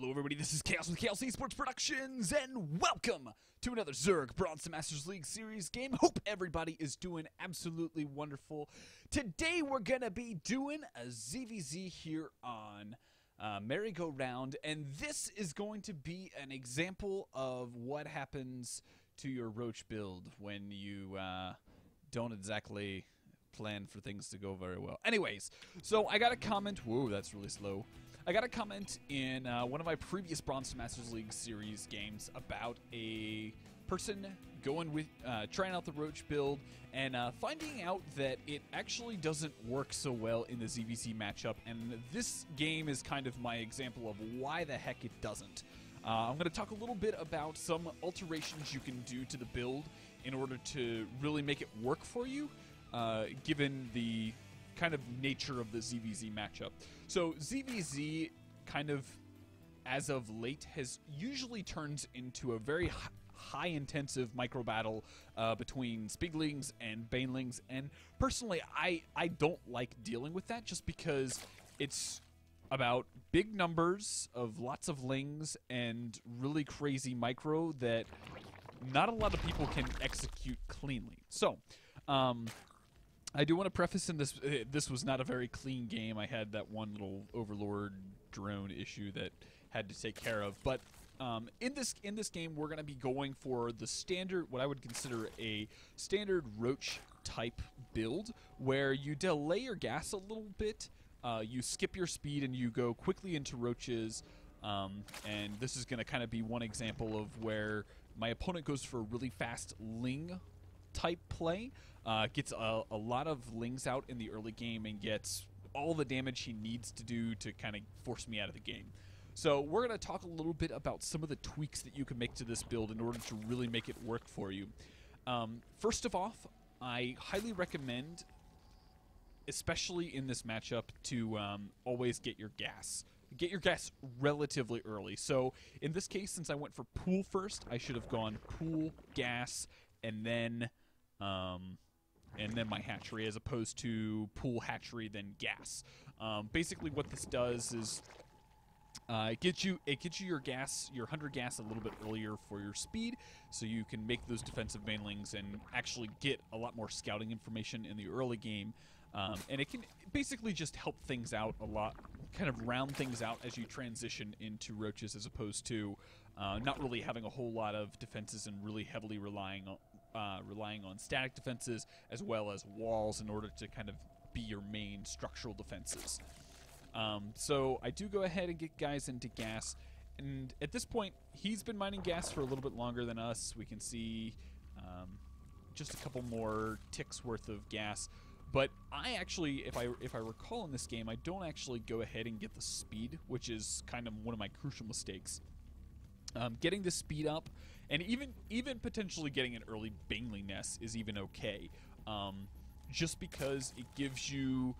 Hello everybody, this is Chaos with Chaos Esports Productions, and welcome to another Zerg Bronze Masters League Series game. Hope everybody is doing absolutely wonderful. Today we're gonna be doing a ZvZ here on Merry-Go-Round, and this is going to be an example of what happens to your Roach build when you don't exactly plan for things to go very well. Anyways, so I got a comment. Whoa, that's really slow. I got a comment in one of my previous Bronze Masters League series games about a person going with trying out the Roach build and finding out that it actually doesn't work so well in the ZvZ matchup, and this game is kind of my example of why the heck it doesn't. I'm going to talk a little bit about some alterations you can do to the build in order to really make it work for you, given the kind of nature of the ZvZ matchup. So ZvZ kind of, as of late, has usually turned into a very high intensive micro battle between Spiglings and Banelings, and personally I don't like dealing with that just because it's about big numbers of lots of lings and really crazy micro that not a lot of people can execute cleanly. So I do want to preface in this, this was not a very clean game. I had that one little Overlord drone issue that had to take care of. But in this game, we're going to be going for the standard, what I would consider a standard Roach type build, where you delay your gas a little bit, you skip your speed, and you go quickly into Roaches. And this is going to kind of be one example of where my opponent goes for a really fast ling type play, gets a lot of lings out in the early game and gets all the damage he needs to do to kind of force me out of the game. So we're going to talk a little bit about some of the tweaks that you can make to this build in order to really make it work for you. First of all, I highly recommend, especially in this matchup, to always get your gas. Get your gas relatively early. So in this case, since I went for pool first, I should have gone pool, gas, and then my hatchery, as opposed to pool, hatchery, then gas. Basically, what this does is it gets you your gas, your 100 gas, a little bit earlier for your speed, so you can make those defensive banelings and actually get a lot more scouting information in the early game. And it can basically just help things out a lot, kind of round things out as you transition into Roaches, as opposed to not really having a whole lot of defenses and really heavily relying on static defenses as well as walls in order to kind of be your main structural defenses. So I do go ahead and get guys into gas, and at this point he's been mining gas for a little bit longer than us. We can see just a couple more ticks worth of gas. But I actually, if I recall in this game, I don't actually go ahead and get the speed, which is kind of one of my crucial mistakes. Getting the speed up, and even potentially getting an early Baneling nest is even okay, just because it gives you,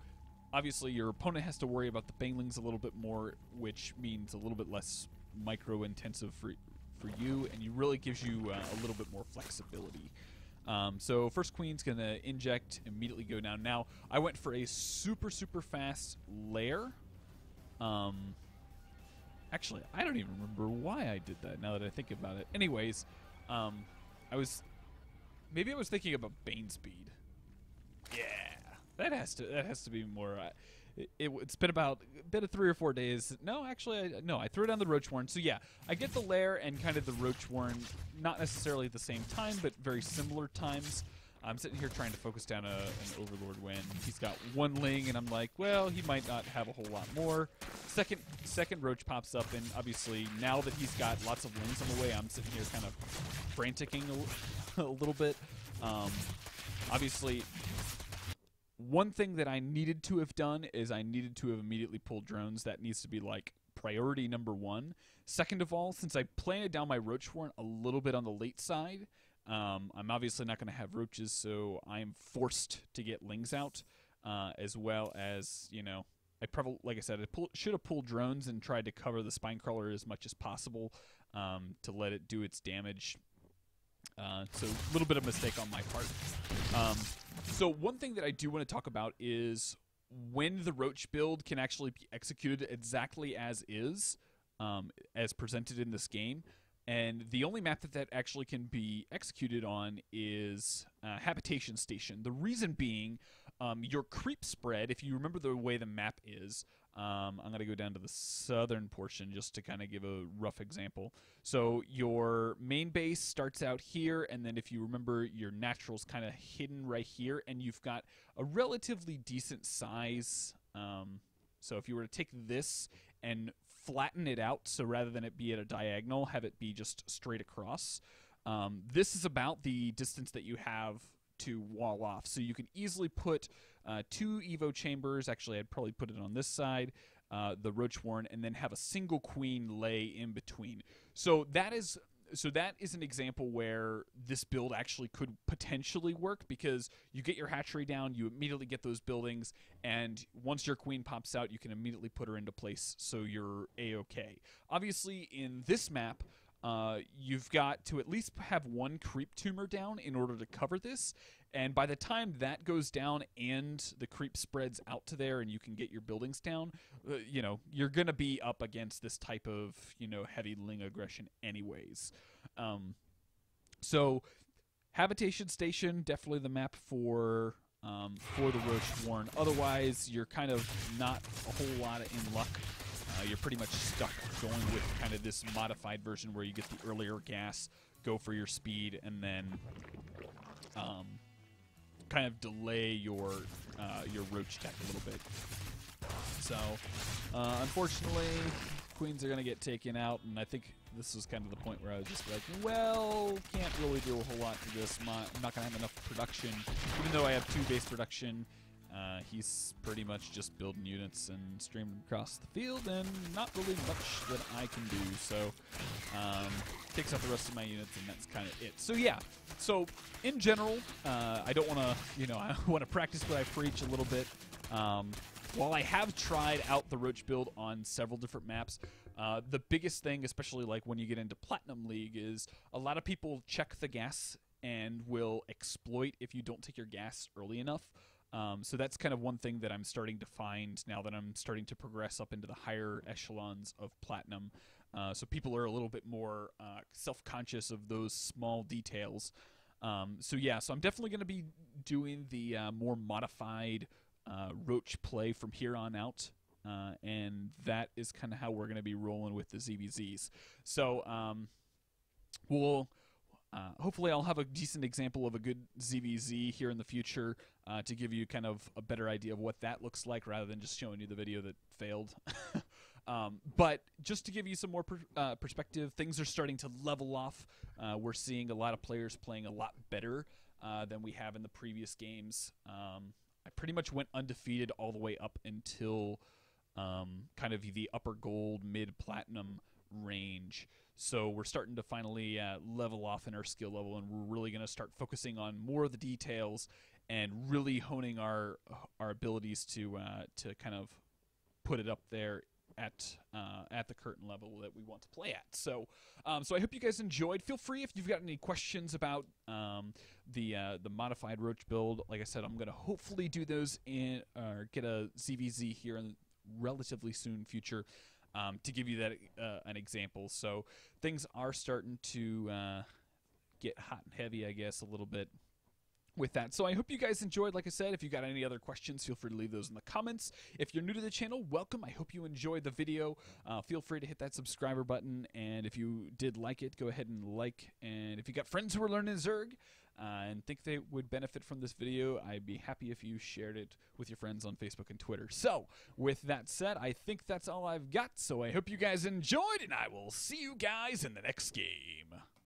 obviously your opponent has to worry about the Banelings a little bit more, which means a little bit less micro intensive for you, and it really gives you a little bit more flexibility. So first queen's gonna inject, immediately go down. Now I went for a super fast lair. Actually, I don't even remember why I did that now that I think about it. Anyways, maybe I was thinking about Bane speed. Yeah, that has to be more. It's been about 3 or 4 days. No, actually, I threw down the Roach Warren. So yeah, I get the lair and kind of the Roach Warren, not necessarily at the same time, but very similar times. I'm sitting here trying to focus down an Overlord when he's got one ling, and I'm like, well, he might not have a whole lot more. Second Roach pops up, and obviously now that he's got lots of lings on the way, I'm sitting here kind of franticking a little bit. Obviously, one thing that I needed to have done is I needed to have immediately pulled drones. That needs to be like priority number one. Second of all, since I planted down my Roach Warren a little bit on the late side, I'm obviously not going to have Roaches, so I'm forced to get lings out, as well as, you know, I probably, like I said, I should have pulled drones and tried to cover the Spinecrawler as much as possible, to let it do its damage. So a little bit of mistake on my part. So one thing that I do want to talk about is when the Roach build can actually be executed exactly as is, as presented in this game. And the only map that actually can be executed on is Habitation Station. The reason being, your creep spread, if you remember the way the map is, I'm going to go down to the southern portion just to kind of give a rough example. So your main base starts out here, and then if you remember, your natural's kind of hidden right here, and you've got a relatively decent size. So if you were to take this and flatten it out, so rather than it be at a diagonal, have it be just straight across. This is about the distance that you have to wall off. So you can easily put 2 Evo chambers. Actually, I'd probably put it on this side, the Roach Warren, and then have a single queen lay in between. So that is an example where this build actually could potentially work, because you get your hatchery down, you immediately get those buildings, and once your queen pops out, you can immediately put her into place, so you're A-okay. Obviously, in this map, you've got to at least have 1 creep tumor down in order to cover this, and by the time that goes down and the creep spreads out to there and you can get your buildings down, you know, you're going to be up against this type of, you know, heavy Ling aggression anyways. So Habitation Station, definitely the map for the Roach Warren. Otherwise, you're kind of not a whole lot in luck. You're pretty much stuck going with kind of this modified version where you get the earlier gas, go for your speed, and then kind of delay your Roach tech a little bit. So, unfortunately, queens are going to get taken out, and I think this was kind of the point where I was just like, well, can't really do a whole lot to this. I'm not going to have enough production. Even though I have 2 base production, he's pretty much just building units and streaming them across the field, and not really much that I can do. So, takes out the rest of my units, and that's kind of it. So yeah, so in general, I don't want to, you know, I want to practice what I preach a little bit. While I have tried out the Roach build on several different maps, the biggest thing, especially like when you get into Platinum League, is a lot of people check the gas and will exploit if you don't take your gas early enough. So that's kind of one thing that I'm starting to find now that I'm starting to progress up into the higher echelons of Platinum. So people are a little bit more self-conscious of those small details. So yeah, so I'm definitely going to be doing the more modified Roach play from here on out. And that is kind of how we're going to be rolling with the ZvZs. So hopefully I'll have a decent example of a good ZvZ here in the future to give you kind of a better idea of what that looks like, rather than just showing you the video that failed. But just to give you some more perspective, things are starting to level off. We're seeing a lot of players playing a lot better than we have in the previous games. I pretty much went undefeated all the way up until kind of the upper gold, mid-platinum range. So we're starting to finally level off in our skill level, and we're really going to start focusing on more of the details and really honing our abilities to kind of put it up there at the current level that we want to play at. So so I hope you guys enjoyed. Feel free if you've got any questions about the modified Roach build. Like I said, I'm going to hopefully do those in or get a ZvZ here in the relatively soon future. To give you that an example. So things are starting to get hot and heavy, I guess, a little bit with that. So I hope you guys enjoyed. Like I said, if you got any other questions, feel free to leave those in the comments. If you're new to the channel, welcome. I hope you enjoyed the video. Feel free to hit that subscriber button, and if you did like it, go ahead and like. And if you got friends who are learning Zerg and think they would benefit from this video, I'd be happy if you shared it with your friends on Facebook and Twitter. So with that said, I think that's all I've got. So I hope you guys enjoyed, and I will see you guys in the next game.